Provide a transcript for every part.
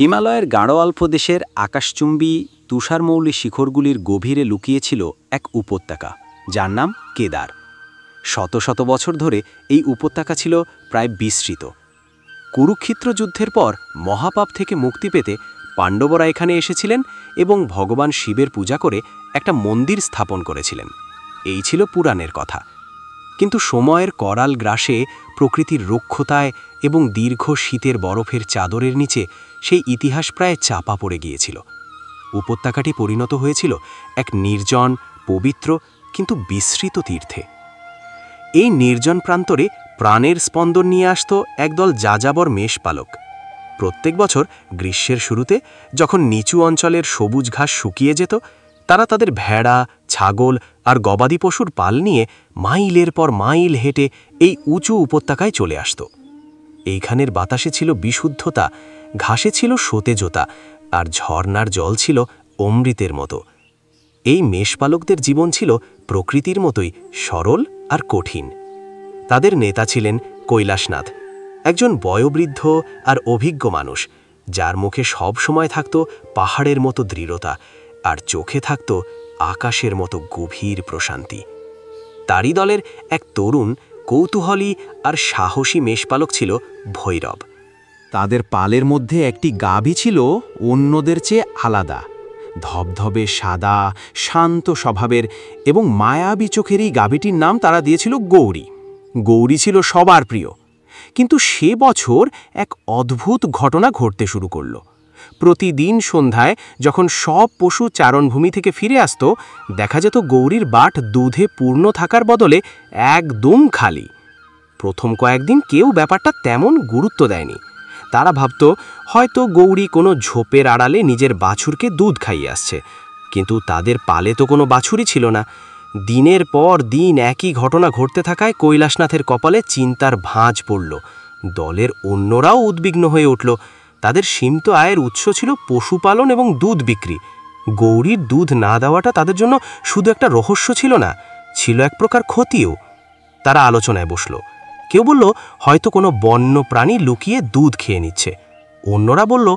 হিমালয়ের গাঢ় দেশের আকাশচুম্বী তুষারমৌলি শিখরগুলির গভীরে লুকিয়েছিল এক উপত্যকা, যার নাম কেদার। শত শত বছর ধরে এই উপত্যকা ছিল প্রায় বিস্মৃত। কুরুক্ষেত্র যুদ্ধের পর মহাপাপ থেকে মুক্তি পেতে পাণ্ডবরা এখানে এসেছিলেন এবং ভগবান শিবের পূজা করে একটা মন্দির স্থাপন করেছিলেন। এই ছিল পুরাণের কথা। কিন্তু সময়ের করাল গ্রাসে, প্রকৃতির রুক্ষতায় এবং দীর্ঘ শীতের বরফের চাদরের নিচে সেই ইতিহাস প্রায় চাপা পড়ে গিয়েছিল। উপত্যকাটি পরিণত হয়েছিল এক নির্জন, পবিত্র কিন্তু বিস্মৃত তীর্থে। এই নির্জন প্রান্তরে প্রাণের স্পন্দন নিয়ে আসত একদল যাযাবর মেষপালক। প্রত্যেক বছর গ্রীষ্মের শুরুতে যখন নিচু অঞ্চলের সবুজ ঘাস শুকিয়ে যেত, তারা তাদের ভেড়া, ছাগল আর গবাদি পশুর পাল নিয়ে মাইলের পর মাইল হেঁটে এই উঁচু উপত্যকায় চলে আসত। এইখানের বাতাসে ছিল বিশুদ্ধতা, ঘাসে ছিল সতেজতা, আর ঝর্নার জল ছিল অমৃতের মতো। এই মেষপালকদের জীবন ছিল প্রকৃতির মতোই সরল আর কঠিন। তাদের নেতা ছিলেন কৈলাসনাথ, একজন বয়োবৃদ্ধ আর অভিজ্ঞ মানুষ, যার মুখে সব সময় থাকত পাহাড়ের মতো দৃঢ়তা আর চোখে থাকত আকাশের মতো গভীর প্রশান্তি। তারই দলের এক তরুণ, কৌতূহলী আর সাহসী মেষপালক ছিল ভৈরব। তাদের পালের মধ্যে একটি গাভী ছিল অন্যদের চেয়ে আলাদা, ধবধবে সাদা, শান্ত স্বভাবের এবং মায়াবী চোখের এই গাভীটির নাম তারা দিয়েছিল গৌরী। গৌরী ছিল সবার প্রিয়। কিন্তু সে বছর এক অদ্ভুত ঘটনা ঘটতে শুরু করল। প্রতিদিন সন্ধ্যায় যখন সব পশু চারণভূমি থেকে ফিরে আসত, দেখা যেত গৌরীর বাট দুধে পূর্ণ থাকার বদলে একদম খালি। প্রথম কয়েকদিন কেউ ব্যাপারটা তেমন গুরুত্ব দেয়নি। তারা ভাবত হয়তো গৌরী কোনো ঝোপের আড়ালে নিজের বাছুরকে দুধ খাইয়ে আসছে। কিন্তু তাদের পালে তো কোনো বাছুরই ছিল না। দিনের পর দিন একই ঘটনা ঘটতে থাকায় কৈলাসনাথের কপালে চিন্তার ভাঁজ পড়ল। দলের অন্যরাও উদ্বিগ্ন হয়ে উঠল। তাদের সীমিত আয়ের উৎস ছিল পশুপালন এবং দুধ বিক্রি। গৌরীর দুধ না দেওয়াটা তাদের জন্য শুধু একটা রহস্য ছিল না, ছিল এক প্রকার ক্ষতিও। তারা আলোচনায় বসল। কেউ বলল হয়তো কোনো বন্য প্রাণী লুকিয়ে দুধ খেয়ে নিচ্ছে। অন্যরা বলল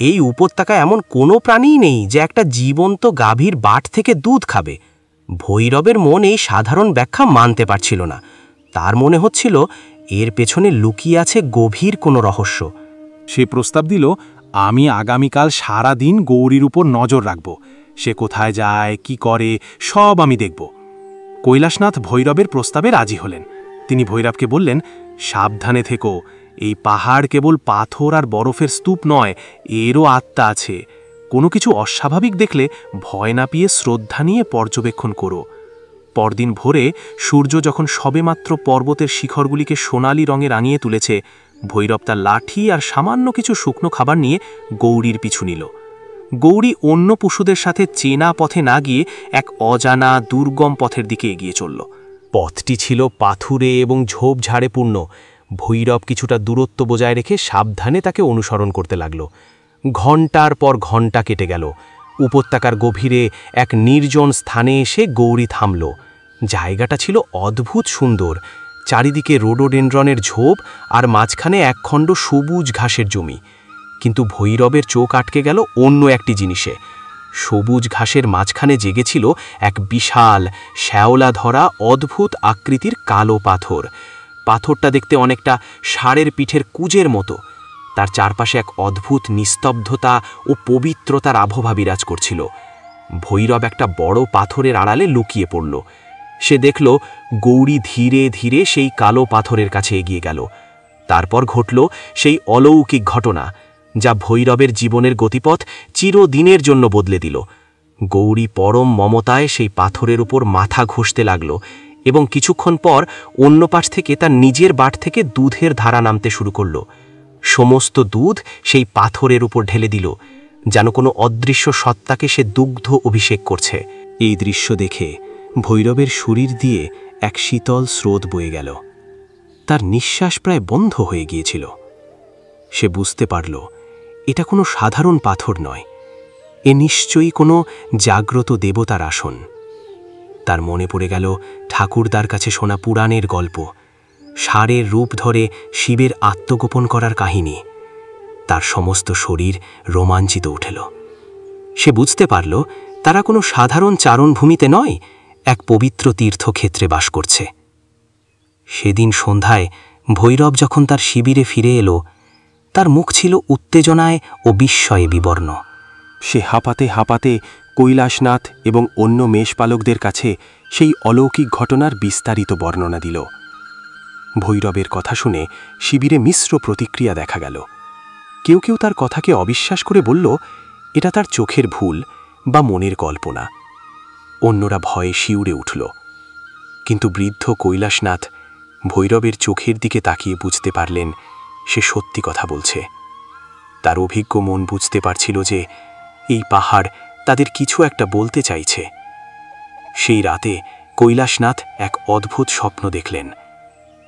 এই উপত্যকায় এমন কোনো প্রাণীই নেই যে একটা জীবন্ত গাভীর বাট থেকে দুধ খাবে। ভৈরবের মন এই সাধারণ ব্যাখ্যা মানতে পারছিল না। তার মনে হচ্ছিল এর পেছনে লুকিয়ে আছে গভীর কোনো রহস্য। সে প্রস্তাব দিল, আমি আগামীকাল সারা দিন গৌরীর উপর নজর রাখব। সে কোথায় যায়, কি করে, সব আমি দেখব। কৈলাসনাথ ভৈরবের প্রস্তাবে রাজি হলেন। তিনি ভৈরবকে বললেন, সাবধানে থেকো। এই পাহাড় কেবল পাথর আর বরফের স্তূপ নয়, এরও আত্মা আছে। কোনো কিছু অস্বাভাবিক দেখলে ভয় না পেয়ে শ্রদ্ধা নিয়ে পর্যবেক্ষণ করো। পরদিন ভোরে সূর্য যখন সবেমাত্র পর্বতের শিখরগুলিকে সোনালি রঙে রাঙিয়ে তুলেছে, ভৈরব তার লাঠি আর সামান্য কিছু শুকনো খাবার নিয়ে গৌরীর পিছু নিল। গৌরী অন্য পশুদের সাথে চেনা পথে না গিয়ে এক অজানা দুর্গম পথের দিকে এগিয়ে চলল। পথটি ছিল পাথুরে এবং ঝোপঝাড়ে পূর্ণ। ভৈরব কিছুটা দূরত্ব বজায় রেখে সাবধানে তাকে অনুসরণ করতে লাগল। ঘণ্টার পর ঘণ্টা কেটে গেল। উপত্যকার গভীরে এক নির্জন স্থানে এসে গৌরী থামল। জায়গাটা ছিল অদ্ভুত সুন্দর। চারিদিকে রোডোডেনড্রনের ঝোপ আর মাঝখানে একখণ্ড সবুজ ঘাসের জমি। কিন্তু ভৈরবের চোখ আটকে গেল অন্য একটি জিনিসে। সবুজ ঘাসের মাঝখানে জেগেছিল এক বিশাল, শ্যাওলা ধরা, অদ্ভুত আকৃতির কালো পাথর। পাথরটা দেখতে অনেকটা ষাঁড়ের পিঠের কুজের মতো। তার চারপাশে এক অদ্ভুত নিস্তব্ধতা ও পবিত্রতার আবহাওয়া বিরাজ করছিল। ভৈরব একটা বড় পাথরের আড়ালে লুকিয়ে পড়ল। সে দেখল গৌরী ধীরে ধীরে সেই কালো পাথরের কাছে এগিয়ে গেল। তারপর ঘটল সেই অলৌকিক ঘটনা, যা ভৈরবের জীবনের গতিপথ চিরদিনের জন্য বদলে দিল। গৌরী পরম মমতায় সেই পাথরের উপর মাথা ঘষতে লাগল এবং কিছুক্ষণ পর অন্য পাশ থেকে তার নিজের বাট থেকে দুধের ধারা নামতে শুরু করল। সমস্ত দুধ সেই পাথরের উপর ঢেলে দিল, যেন কোনো অদৃশ্য সত্তাকে সে দুগ্ধ অভিষেক করছে। এই দৃশ্য দেখে ভৈরবের শরীর দিয়ে এক শীতল স্রোত বয়ে গেল। তার নিঃশ্বাস প্রায় বন্ধ হয়ে গিয়েছিল। সে বুঝতে পারল এটা কোনো সাধারণ পাথর নয়, এ নিশ্চয়ই কোনো জাগ্রত দেবতার আসন। তার মনে পড়ে গেল ঠাকুরদার কাছে শোনা পুরাণের গল্প, ষাঁড়ের রূপ ধরে শিবের আত্মগোপন করার কাহিনী। তার সমস্ত শরীর রোমাঞ্চিত উঠল। সে বুঝতে পারল তারা কোনো সাধারণ চারণভূমিতে নয়, এক পবিত্র তীর্থক্ষেত্রে বাস করছে। সেদিন সন্ধ্যায় ভৈরব যখন তার শিবিরে ফিরে এলো, তার মুখ ছিল উত্তেজনায় ও বিস্ময়ে বিবর্ণ। সে হাঁপাতে হাঁপাতে কৈলাসনাথ এবং অন্য মেষপালকদের কাছে সেই অলৌকিক ঘটনার বিস্তারিত বর্ণনা দিল। ভৈরবের কথা শুনে শিবিরে মিশ্র প্রতিক্রিয়া দেখা গেল। কেউ কেউ তার কথাকে অবিশ্বাস করে বলল এটা তার চোখের ভুল বা মনের কল্পনা। অন্যরা ভয়ে শিউরে উঠল। কিন্তু বৃদ্ধ কৈলাসনাথ ভৈরবের চোখের দিকে তাকিয়ে বুঝতে পারলেন সে সত্যি কথা বলছে। তার অভিজ্ঞ মন বুঝতে পারছিল যে এই পাহাড় তাদের কিছু একটা বলতে চাইছে। সেই রাতে কৈলাসনাথ এক অদ্ভুত স্বপ্ন দেখলেন।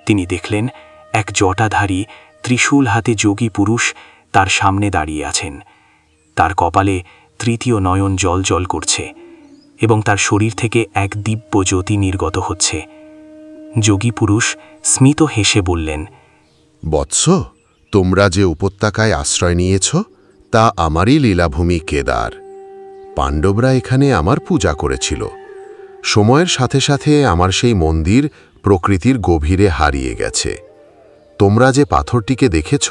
তিনি দেখলেন এক জটাধারী ত্রিশূল হাতে যোগী পুরুষ তার সামনে দাঁড়িয়ে আছেন। তার কপালে তৃতীয় নয়ন জ্বলজ্বল করছে এবং তার শরীর থেকে এক দিব্য জ্যোতি নির্গত হচ্ছে। যোগী পুরুষ স্মিত হেসে বললেন, বৎস, তোমরা যে উপত্যকায় আশ্রয় নিয়েছ তা আমারই লীলাভূমি কেদার। পাণ্ডবরা এখানে আমার পূজা করেছিল। সময়ের সাথে সাথে আমার সেই মন্দির প্রকৃতির গভীরে হারিয়ে গেছে। তোমরা যে পাথরটিকে দেখেছ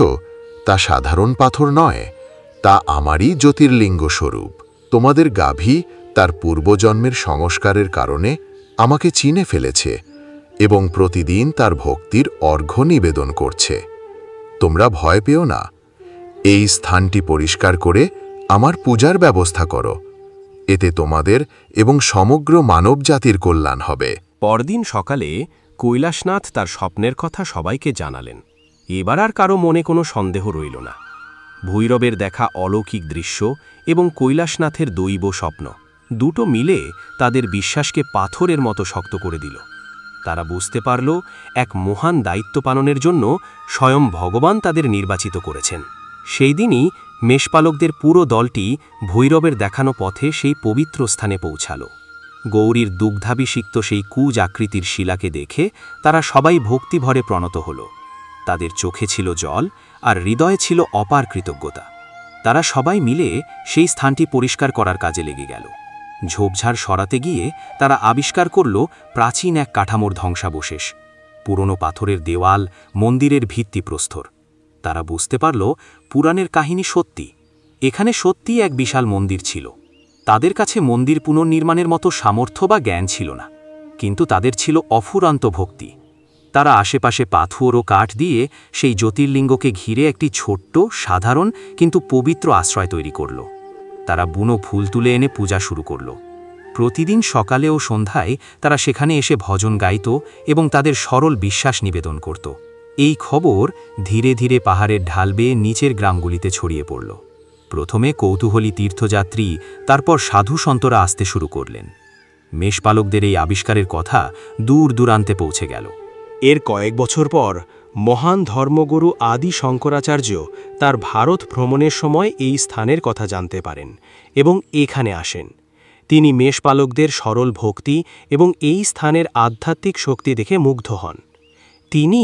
তা সাধারণ পাথর নয়, তা আমারই জ্যোতির্লিঙ্গ স্বরূপ। তোমাদের গাভী তার পূর্বজন্মের সংস্কারের কারণে আমাকে চিনে ফেলেছে এবং প্রতিদিন তার ভক্তির অর্ঘ্য নিবেদন করছে। তোমরা ভয় পেও না। এই স্থানটি পরিষ্কার করে আমার পূজার ব্যবস্থা করো। এতে তোমাদের এবং সমগ্র মানবজাতির কল্যাণ হবে। পরদিন সকালে কৈলাসনাথ তার স্বপ্নের কথা সবাইকে জানালেন। এবার আর কারো মনে কোনো সন্দেহ রইল না। ভৈরবের দেখা অলৌকিক দৃশ্য এবং কৈলাসনাথের দৈব স্বপ্ন দুটো মিলে তাদের বিশ্বাসকে পাথরের মতো শক্ত করে দিল। তারা বুঝতে পারল এক মহান দায়িত্ব পালনের জন্য স্বয়ং ভগবান তাদের নির্বাচিত করেছেন। সেই দিনই মেষপালকদের পুরো দলটি ভৈরবের দেখানো পথে সেই পবিত্র স্থানে পৌঁছাল। গৌরীর দুগ্ধাভিষিক্ত সেই কুজ আকৃতির শিলাকে দেখে তারা সবাই ভক্তিভরে প্রণত হল। তাদের চোখে ছিল জল আর হৃদয়ে ছিল অপার কৃতজ্ঞতা। তারা সবাই মিলে সেই স্থানটি পরিষ্কার করার কাজে লেগে গেল। ঝোপঝাড় সরাতে গিয়ে তারা আবিষ্কার করল প্রাচীন এক কাঠামোর ধ্বংসাবশেষ, পুরনো পাথরের দেওয়াল, মন্দিরের ভিত্তিপ্রস্তর। তারা বুঝতে পারল পুরাণের কাহিনী সত্যি। এখানে সত্যিই এক বিশাল মন্দির ছিল। তাদের কাছে মন্দির পুনর্নির্মাণের মতো সামর্থ্য বা জ্ঞান ছিল না, কিন্তু তাদের ছিল অফুরান্ত ভক্তি। তারা আশেপাশে পাথর ও কাঠ দিয়ে সেই জ্যোতির্লিঙ্গকে ঘিরে একটি ছোট্ট, সাধারণ কিন্তু পবিত্র আশ্রয় তৈরি করল। তারা বুনো ফুল তুলে এনে পূজা শুরু করল। প্রতিদিন সকালে ও সন্ধ্যায় তারা সেখানে এসে ভজন গাইত এবং তাদের সরল বিশ্বাস নিবেদন করত। এই খবর ধীরে ধীরে পাহাড়ের ঢাল বেয়ে নিচের গ্রামগুলিতে ছড়িয়ে পড়ল। প্রথমে কৌতূহলী তীর্থযাত্রী, তারপর সাধু সন্তরা আসতে শুরু করলেন। মেষপালকদের এই আবিষ্কারের কথা দূর দূরান্তে পৌঁছে গেল। এর কয়েক বছর পর মহান ধর্মগুরু আদি শঙ্করাচার্য তার ভারত ভ্রমণের সময় এই স্থানের কথা জানতে পারেন এবং এখানে আসেন। তিনি মেষপালকদের সরল ভক্তি এবং এই স্থানের আধ্যাত্মিক শক্তি দেখে মুগ্ধ হন। তিনি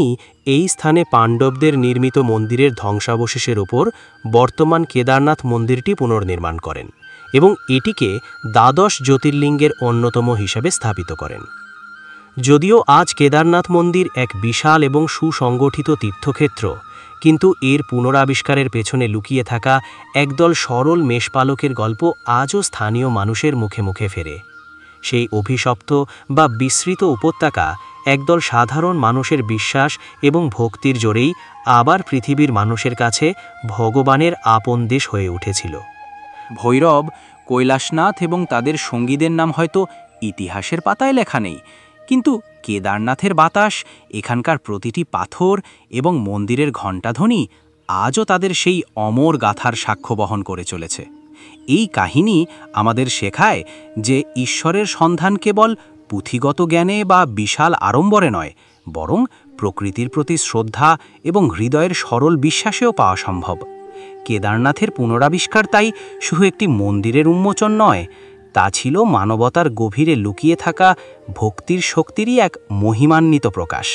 এই স্থানে পাণ্ডবদের নির্মিত মন্দিরের ধ্বংসাবশেষের ওপর বর্তমান কেদারনাথ মন্দিরটি পুনর্নির্মাণ করেন এবং এটিকে দ্বাদশ জ্যোতির্লিঙ্গের অন্যতম হিসেবে স্থাপিত করেন। যদিও আজ কেদারনাথ মন্দির এক বিশাল এবং সুসংগঠিত তীর্থক্ষেত্র, কিন্তু এর পুনরাবিষ্কারের পেছনে লুকিয়ে থাকা একদল সরল মেষপালকের গল্প আজও স্থানীয় মানুষের মুখে মুখে ফেরে। সেই অভিশপ্ত বা বিস্মৃত উপত্যকা একদল সাধারণ মানুষের বিশ্বাস এবং ভক্তির জোরেই আবার পৃথিবীর মানুষের কাছে ভগবানের আপন দেশ হয়ে উঠেছিল। ভৈরব, কৈলাসনাথ এবং তাদের সঙ্গীদের নাম হয়তো ইতিহাসের পাতায় লেখা নেই, কিন্তু কেদারনাথের বাতাস, এখানকার প্রতিটি পাথর এবং মন্দিরের ঘণ্টাধ্বনি আজও তাদের সেই অমর গাথার সাক্ষ্য বহন করে চলেছে। এই কাহিনী আমাদের শেখায় যে ঈশ্বরের সন্ধান কেবল পুঁথিগত জ্ঞানে বা বিশাল আড়ম্বরে নয়, বরং প্রকৃতির প্রতি শ্রদ্ধা এবং হৃদয়ের সরল বিশ্বাসেও পাওয়া সম্ভব। কেদারনাথের পুনরাবিষ্কার তাই শুধু একটি মন্দিরের উন্মোচন নয়, তা ছিল মানবতার গভীরে লুকিয়ে থাকা ভক্তির শক্তিরই এক মহিমান্বিত প্রকাশ।